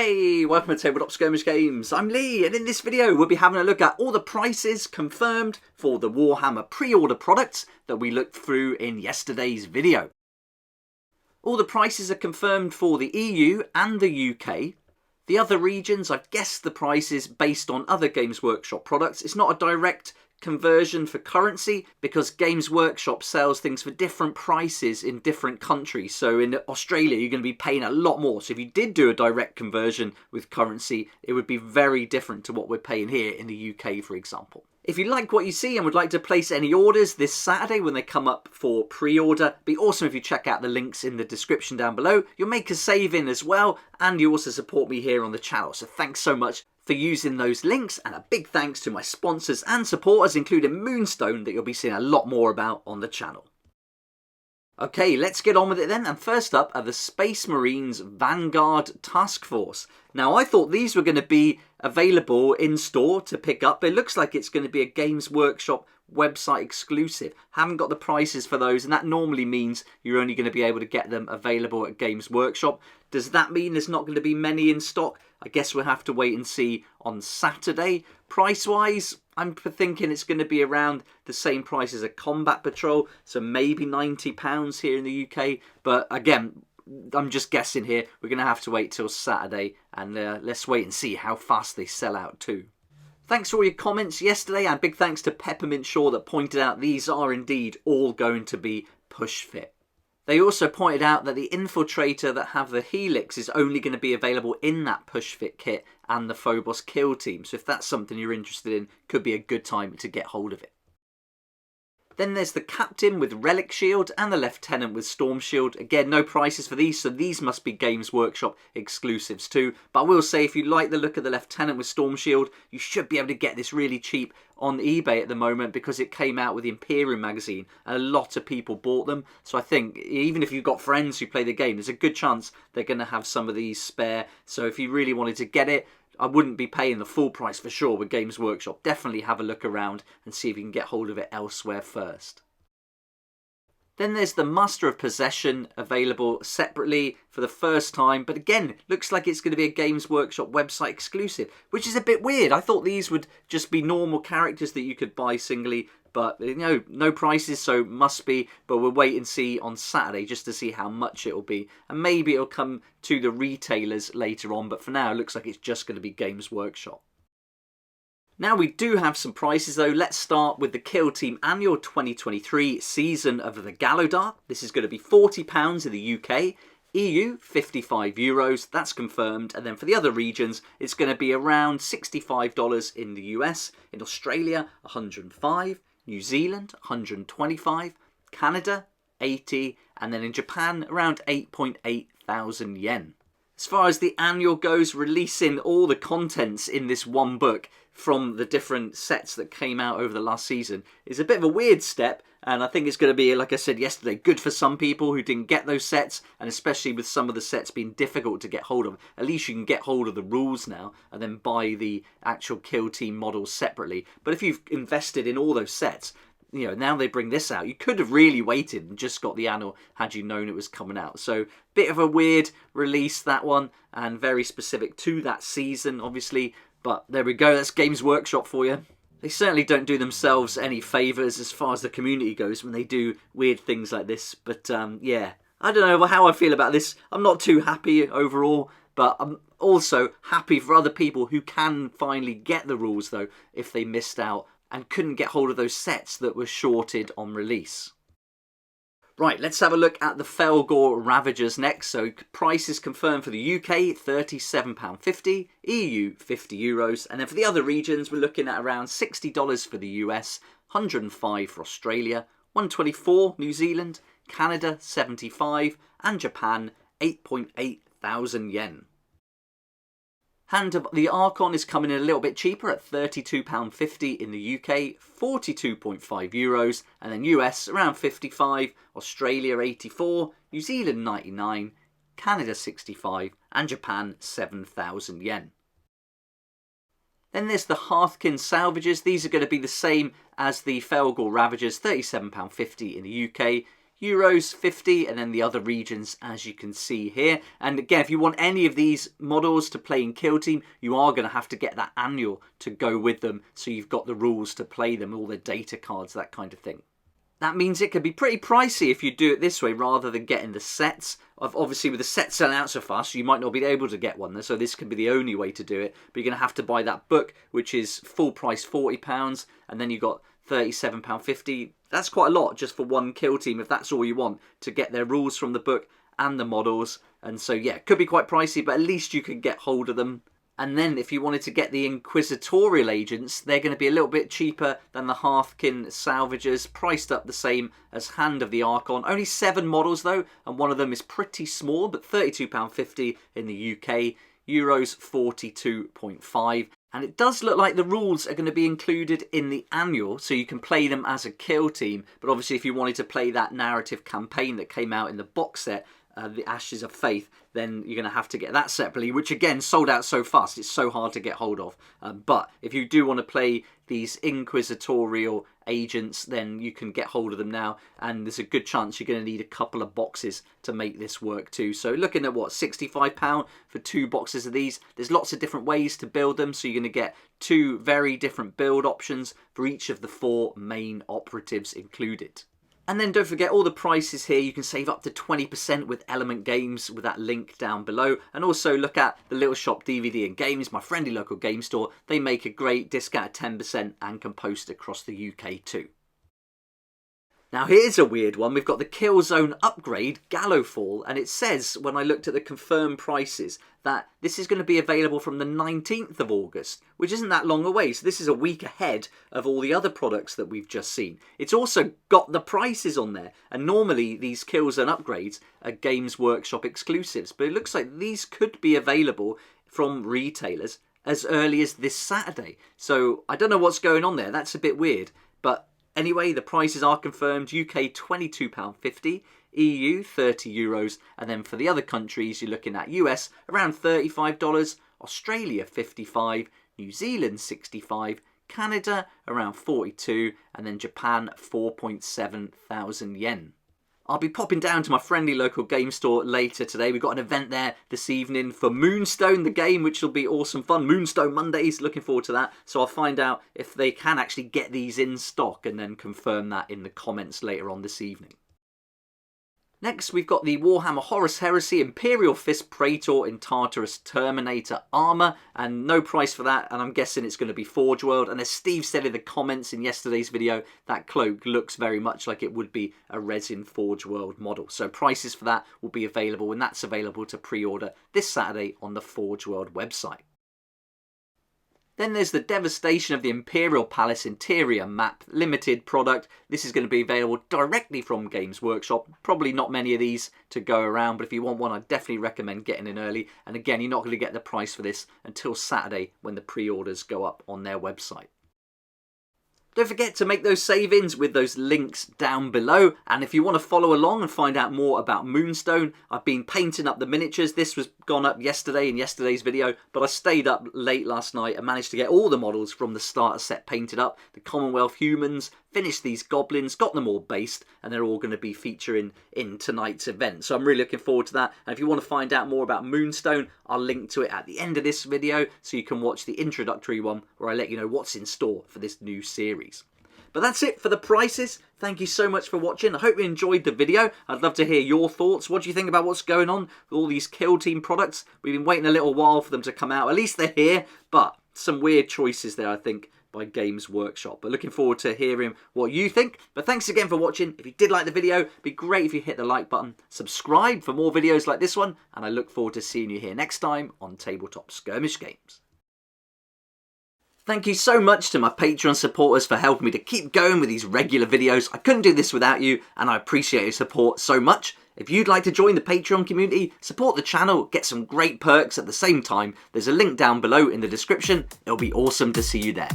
Hey, welcome to Tabletop Skirmish Games. I'm Lee, and in this video we'll be having a look at all the prices confirmed for the Warhammer pre-order products that we looked through in yesterday's video. All the prices are confirmed for the EU and the UK. The other regions, I've guessed the prices based on other Games Workshop products. It's not a direct conversion for currency because Games Workshop sells things for different prices in different countries. So in Australia you're going to be paying a lot more. So if you did do a direct conversion with currency, it would be very different to what we're paying here in the UK, for example. If you like what you see and would like to place any orders this Saturday when they come up for pre-order, it'd be awesome if you check out the links in the description down below. You'll make a save-in as well, and you also support me here on the channel. So thanks so much for using those links, and a big thanks to my sponsors and supporters, including Moonstone, that you'll be seeing a lot more about on the channel. Okay, let's get on with it then, and first up are the Space Marines Vanguard Task Force. Now, I thought these were going to be available in store to pick up, but it looks like it's going to be a Games Workshop website exclusive. Haven't got the prices for those, and that normally means you're only going to be able to get them available at Games Workshop. Does that mean there's not going to be many in stock? I guess we'll have to wait and see on Saturday. Price-wise, I'm thinking it's going to be around the same price as a Combat Patrol, so maybe £90 here in the UK. But again, I'm just guessing here. We're going to have to wait till Saturday, and let's wait and see how fast they sell out too. Thanks for all your comments yesterday, and big thanks to Peppermint Shaw that pointed out these are indeed all going to be push fit. They also pointed out that the Infiltrator that have the Helix is only going to be available in that push fit kit and the Phobos Kill Team. So if that's something you're interested in, could be a good time to get hold of it. Then there's the Captain with Relic Shield and the Lieutenant with Storm Shield. Again, no prices for these, so these must be Games Workshop exclusives too. But I will say, if you like the look of the Lieutenant with Storm Shield, you should be able to get this really cheap on eBay at the moment because it came out with the Imperium magazine and a lot of people bought them. So I think even if you've got friends who play the game, there's a good chance they're going to have some of these spare. So if you really wanted to get it, I wouldn't be paying the full price for sure with Games Workshop. Definitely have a look around and see if you can get hold of it elsewhere first. Then there's the Master of Possession available separately for the first time. But again, looks like it's going to be a Games Workshop website exclusive, which is a bit weird. I thought these would just be normal characters that you could buy singly. But, you know, no prices, so must be. But we'll wait and see on Saturday just to see how much it'll be. And maybe it'll come to the retailers later on. But for now, it looks like it's just going to be Games Workshop. Now we do have some prices though. Let's start with the Kill Team Annual 2023 Season of the Galodar. This is going to be £40 in the UK. EU, €55, that's confirmed. And then for the other regions, it's going to be around $65 in the US. In Australia, $105. New Zealand, $125. Canada, $80. And then in Japan, around 8.8 thousand yen. As far as the annual goes, releasing all the contents in this one book from the different sets that came out over the last season is a bit of a weird step, and I think it's going to be, like I said yesterday, good for some people who didn't get those sets, and especially with some of the sets being difficult to get hold of. At least you can get hold of the rules now and then buy the actual Kill Team models separately. But if you've invested in all those sets, you know, now they bring this out. You could have really waited and just got the annual had you known it was coming out. So, bit of a weird release, that one, and very specific to that season, obviously. But there we go, that's Games Workshop for you. They certainly don't do themselves any favours as far as the community goes when they do weird things like this. But, yeah, I don't know how I feel about this. I'm not too happy overall, but I'm also happy for other people who can finally get the rules, though, if they missed out and couldn't get hold of those sets that were shorted on release. Right, let's have a look at the Felgor Ravagers next. So price is confirmed for the UK, £37.50, EU €50, and then for the other regions we're looking at around $60 for the US, $105 for Australia, $124 New Zealand, Canada $75, and Japan 8.8 thousand yen. Hand of the Archon is coming in a little bit cheaper at £32.50 in the UK, €42.5, and then US around 55, Australia 84, New Zealand 99, Canada 65, and Japan 7,000 yen. Then there's the Hearthkin Salvages. These are going to be the same as the Felgor Ravagers, £37.50 in the UK, euros 50, and then the other regions as you can see here. And again, if you want any of these models to play in Kill Team, you are going to have to get that annual to go with them, so you've got the rules to play them, all the data cards, that kind of thing. That means it could be pretty pricey if you do it this way rather than getting the sets. Obviously, with the sets selling out so fast, you might not be able to get one, so this could be the only way to do it. But you're going to have to buy that book, which is full price £40, and then you've got £37.50. That's quite a lot just for one Kill Team, if that's all you want, to get their rules from the book and the models. And so, yeah, it could be quite pricey, but at least you can get hold of them. And then if you wanted to get the Inquisitorial agents, they're going to be a little bit cheaper than the Hearthkin Salvagers, priced up the same as Hand of the Archon. Only 7 models though, and one of them is pretty small, but £32.50 in the UK, euros 42.5. And it does look like the rules are going to be included in the annual, so you can play them as a Kill Team. But obviously if you wanted to play that narrative campaign that came out in the box set, the Ashes of Faith, then you're going to have to get that separately, which again sold out so fast, it's so hard to get hold of. But if you do want to play these Inquisitorial agents, then you can get hold of them now, and there's a good chance you're going to need a couple of boxes to make this work too. So looking at what, £65 for 2 boxes of these. There's lots of different ways to build them, so you're going to get 2 very different build options for each of the 4 main operatives included. And then don't forget all the prices here. You can save up to 20% with Element Games with that link down below. And also look at the Little Shop DVD and Games, my friendly local game store. They make a great discount at 10% and can post across the UK too. Now here's a weird one. We've got the Killzone upgrade, Gallowfall, and it says when I looked at the confirmed prices that this is going to be available from the 19th of August, which isn't that long away. So this is a week ahead of all the other products that we've just seen. It's also got the prices on there, and normally these Killzone upgrades are Games Workshop exclusives, but it looks like these could be available from retailers as early as this Saturday. So I don't know what's going on there. That's a bit weird, but anyway, the prices are confirmed. UK £22.50, EU €30, and then for the other countries you're looking at US around $35, Australia $55, New Zealand $65, Canada around $42, and then Japan 4.7 thousand yen. I'll be popping down to my friendly local game store later today. We've got an event there this evening for Moonstone, the game, which will be awesome fun. Moonstone Mondays, looking forward to that. So I'll find out if they can actually get these in stock and then confirm that in the comments later on this evening. Next, we've got the Warhammer Horus Heresy Imperial Fist Praetor in Tartarus Terminator armour, and no price for that, and I'm guessing it's going to be Forge World. And as Steve said in the comments in yesterday's video, that cloak looks very much like it would be a resin Forge World model. So prices for that will be available, and that's available to pre-order this Saturday on the Forge World website. Then there's the Devastation of the Imperial Palace interior map, limited product. This is going to be available directly from Games Workshop. Probably not many of these to go around, but if you want one, I definitely recommend getting in early. And again, you're not going to get the price for this until Saturday when the pre-orders go up on their website. Don't forget to make those save-ins with those links down below. And if you want to follow along and find out more about Moonstone, I've been painting up the miniatures. This was gone up yesterday in yesterday's video, but I stayed up late last night and managed to get all the models from the starter set painted up. The Commonwealth humans, finished these goblins, got them all based, and they're all going to be featuring in tonight's event. So I'm really looking forward to that. And if you want to find out more about Moonstone, I'll link to it at the end of this video so you can watch the introductory one where I let you know what's in store for this new series. But that's it for the prices. Thank you so much for watching. I hope you enjoyed the video. I'd love to hear your thoughts. What do you think about what's going on with all these Kill Team products? We've been waiting a little while for them to come out. At least they're here, but some weird choices there, I think, by Games Workshop. But looking forward to hearing what you think. But thanks again for watching. If you did like the video, it'd be great if you hit the like button, subscribe for more videos like this one, and I look forward to seeing you here next time on Tabletop Skirmish Games. Thank you so much to my Patreon supporters for helping me to keep going with these regular videos. I couldn't do this without you, and I appreciate your support so much. If you'd like to join the Patreon community, support the channel, get some great perks at the same time, there's a link down below in the description. It'll be awesome to see you there.